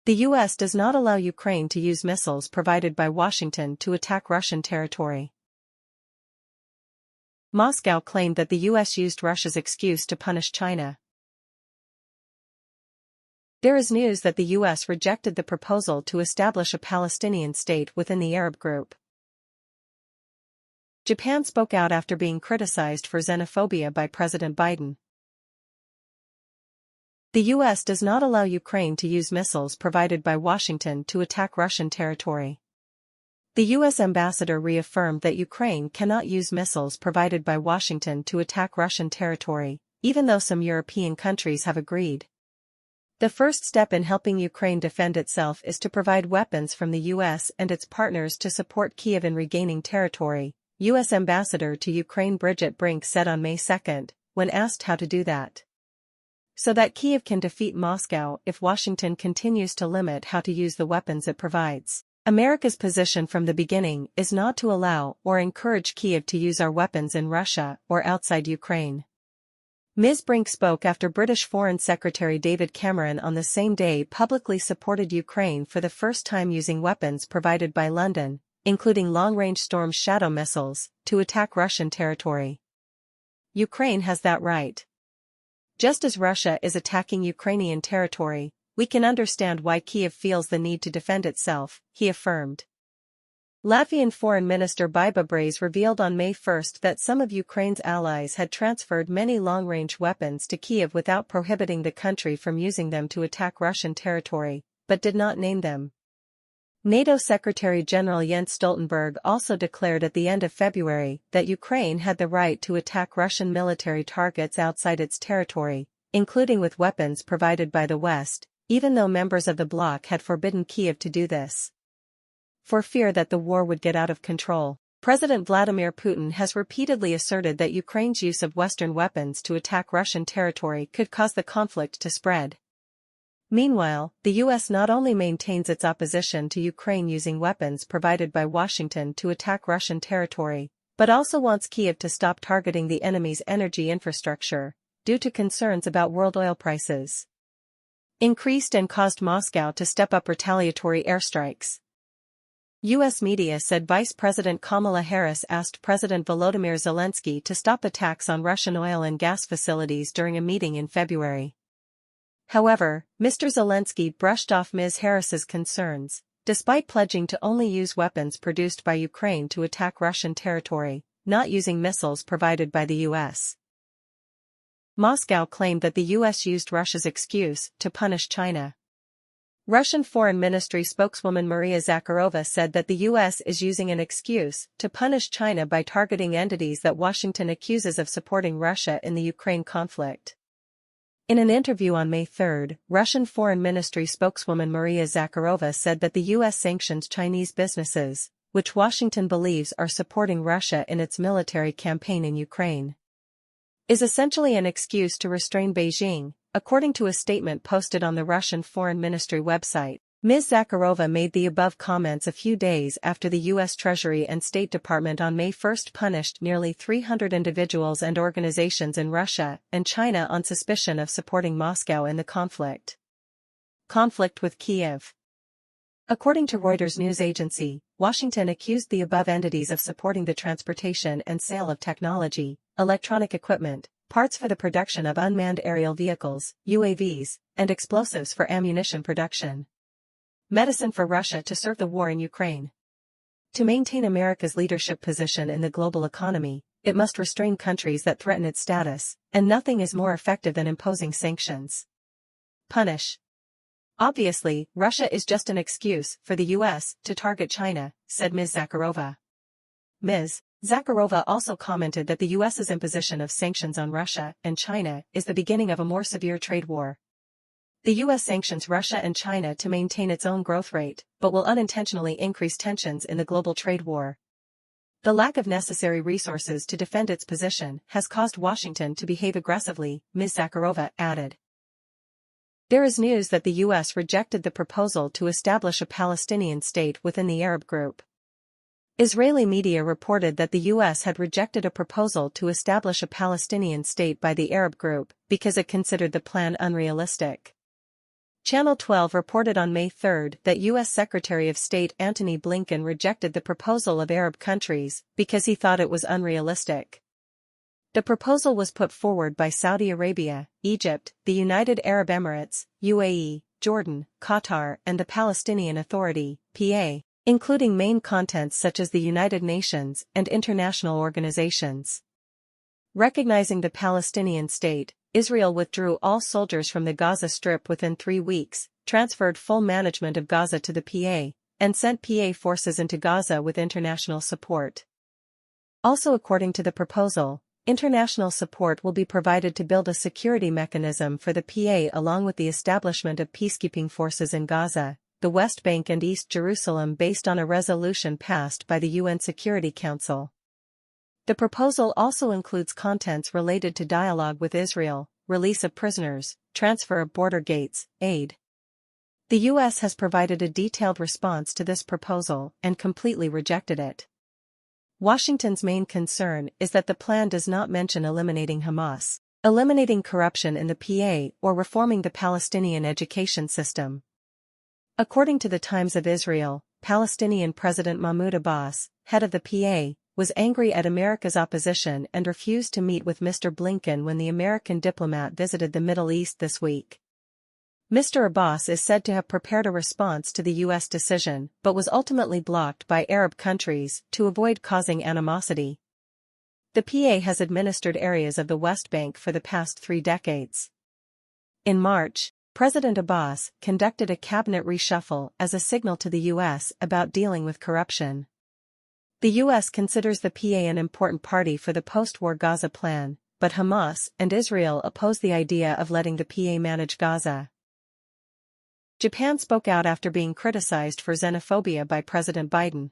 The U.S. does not allow Ukraine to use missiles provided by Washington to attack Russian territory. Moscow claimed that the U.S. used Russia's excuse to punish China. There is news that the U.S. rejected the proposal to establish a Palestinian state within the Arab group. Japan spoke out after being criticized for xenophobia by President Biden. The U.S. does not allow Ukraine to use missiles provided by Washington to attack Russian territory. The U.S. ambassador reaffirmed that Ukraine cannot use missiles provided by Washington to attack Russian territory, even though some European countries have agreed. The first step in helping Ukraine defend itself is to provide weapons from the U.S. and its partners to support Kiev in regaining territory, U.S. Ambassador to Ukraine Bridget Brink said on May 2, when asked how to do that. So that Kiev can defeat Moscow if Washington continues to limit how to use the weapons it provides. America's position from the beginning is not to allow or encourage Kiev to use our weapons in Russia or outside Ukraine. Ms. Brink spoke after British Foreign Secretary David Cameron on the same day publicly supported Ukraine for the first time using weapons provided by London, including long-range Storm Shadow missiles, to attack Russian territory. Ukraine has that right. Just as Russia is attacking Ukrainian territory, we can understand why Kiev feels the need to defend itself, he affirmed. Latvian Foreign Minister Biba Braze revealed on May 1 that some of Ukraine's allies had transferred many long-range weapons to Kiev without prohibiting the country from using them to attack Russian territory, but did not name them. NATO Secretary-General Jens Stoltenberg also declared at the end of February that Ukraine had the right to attack Russian military targets outside its territory, including with weapons provided by the West, even though members of the bloc had forbidden Kiev to do this. For fear that the war would get out of control, President Vladimir Putin has repeatedly asserted that Ukraine's use of Western weapons to attack Russian territory could cause the conflict to spread. Meanwhile, the U.S. not only maintains its opposition to Ukraine using weapons provided by Washington to attack Russian territory, but also wants Kiev to stop targeting the enemy's energy infrastructure, due to concerns about world oil prices. Increased and caused Moscow to step up retaliatory airstrikes. U.S. media said Vice President Kamala Harris asked President Volodymyr Zelensky to stop attacks on Russian oil and gas facilities during a meeting in February. However, Mr. Zelensky brushed off Ms. Harris's concerns, despite pledging to only use weapons produced by Ukraine to attack Russian territory, not using missiles provided by the U.S. Moscow claimed that the U.S. used Russia's excuse to punish China. Russian Foreign Ministry spokeswoman Maria Zakharova said that the U.S. is using an excuse to punish China by targeting entities that Washington accuses of supporting Russia in the Ukraine conflict. In an interview on May 3, Russian Foreign Ministry spokeswoman Maria Zakharova said that the U.S. sanctions Chinese businesses, which Washington believes are supporting Russia in its military campaign in Ukraine, is essentially an excuse to restrain Beijing, according to a statement posted on the Russian Foreign Ministry website. Ms. Zakharova made the above comments a few days after the U.S. Treasury and State Department on May 1 punished nearly 300 individuals and organizations in Russia and China on suspicion of supporting Moscow in the conflict. Conflict with Kiev. According to Reuters news agency, Washington accused the above entities of supporting the transportation and sale of technology, electronic equipment, parts for the production of unmanned aerial vehicles, UAVs, and explosives for ammunition production. Medicine for Russia to serve the war in Ukraine. To maintain America's leadership position in the global economy, it must restrain countries that threaten its status, and nothing is more effective than imposing sanctions. Punish. Obviously, Russia is just an excuse for the U.S. to target China, said Ms. Zakharova. Ms. Zakharova also commented that the U.S.'s imposition of sanctions on Russia and China is the beginning of a more severe trade war. The U.S. sanctions Russia and China to maintain its own growth rate, but will unintentionally increase tensions in the global trade war. The lack of necessary resources to defend its position has caused Washington to behave aggressively, Ms. Zakharova added. There is news that the U.S. rejected the proposal to establish a Palestinian state within the Arab group. Israeli media reported that the U.S. had rejected a proposal to establish a Palestinian state by the Arab group because it considered the plan unrealistic. Channel 12 reported on May 3 that U.S. Secretary of State Antony Blinken rejected the proposal of Arab countries because he thought it was unrealistic. The proposal was put forward by Saudi Arabia, Egypt, the United Arab Emirates, UAE, Jordan, Qatar, and the Palestinian Authority, PA, including main contents such as the United Nations and international organizations. Recognizing the Palestinian state, Israel withdrew all soldiers from the Gaza Strip within 3 weeks, transferred full management of Gaza to the PA, and sent PA forces into Gaza with international support. Also, according to the proposal, international support will be provided to build a security mechanism for the PA along with the establishment of peacekeeping forces in Gaza, the West Bank and East Jerusalem based on a resolution passed by the UN Security Council. The proposal also includes contents related to dialogue with Israel, release of prisoners, transfer of border gates, aid. The U.S. has provided a detailed response to this proposal and completely rejected it. Washington's main concern is that the plan does not mention eliminating Hamas, eliminating corruption in the PA, or reforming the Palestinian education system. According to the Times of Israel, Palestinian President Mahmoud Abbas, head of the PA, was angry at America's opposition and refused to meet with Mr. Blinken when the American diplomat visited the Middle East this week. Mr. Abbas is said to have prepared a response to the U.S. decision but was ultimately blocked by Arab countries to avoid causing animosity. The PA has administered areas of the West Bank for the past 3 decades. In March, President Abbas conducted a cabinet reshuffle as a signal to the U.S. about dealing with corruption. The U.S. considers the PA an important party for the post-war Gaza plan, but Hamas and Israel oppose the idea of letting the PA manage Gaza. Japan spoke out after being criticized for xenophobia by President Biden.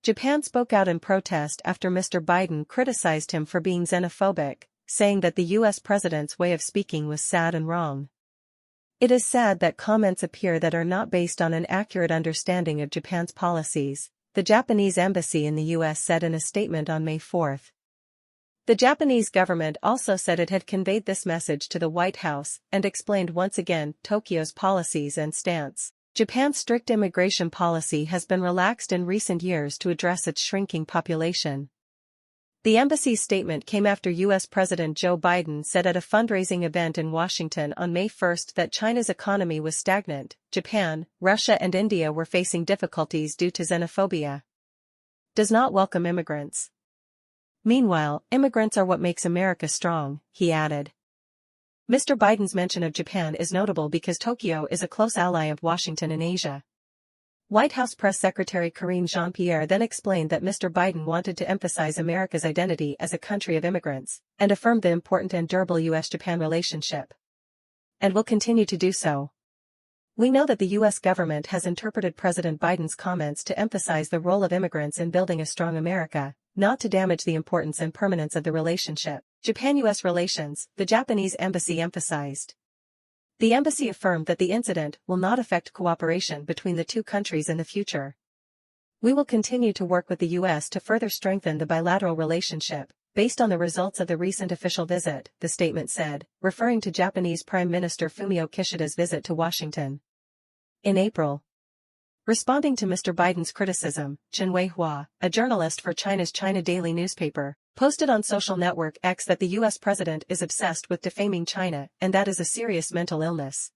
Japan spoke out in protest after Mr. Biden criticized him for being xenophobic, saying that the U.S. president's way of speaking was sad and wrong. It is sad that comments appear that are not based on an accurate understanding of Japan's policies, the Japanese embassy in the U.S. said in a statement on May 4. The Japanese government also said it had conveyed this message to the White House and explained once again Tokyo's policies and stance. Japan's strict immigration policy has been relaxed in recent years to address its shrinking population. The embassy's statement came after U.S. President Joe Biden said at a fundraising event in Washington on May 1 that China's economy was stagnant. Japan, Russia and India were facing difficulties due to xenophobia. Does not welcome immigrants. Meanwhile, immigrants are what makes America strong, he added. Mr. Biden's mention of Japan is notable because Tokyo is a close ally of Washington in Asia. White House Press Secretary Karine Jean-Pierre then explained that Mr. Biden wanted to emphasize America's identity as a country of immigrants, and affirmed the important and durable U.S.-Japan relationship. And will continue to do so. We know that the U.S. government has interpreted President Biden's comments to emphasize the role of immigrants in building a strong America, not to damage the importance and permanence of the relationship. Japan-U.S. relations, the Japanese embassy emphasized. The embassy affirmed that the incident will not affect cooperation between the two countries in the future. We will continue to work with the U.S. to further strengthen the bilateral relationship, based on the results of the recent official visit, the statement said, referring to Japanese Prime Minister Fumio Kishida's visit to Washington. In April. Responding to Mr. Biden's criticism, Chen Weihua, a journalist for China's China Daily newspaper, posted on social network X that the U.S. president is obsessed with defaming China and that is a serious mental illness.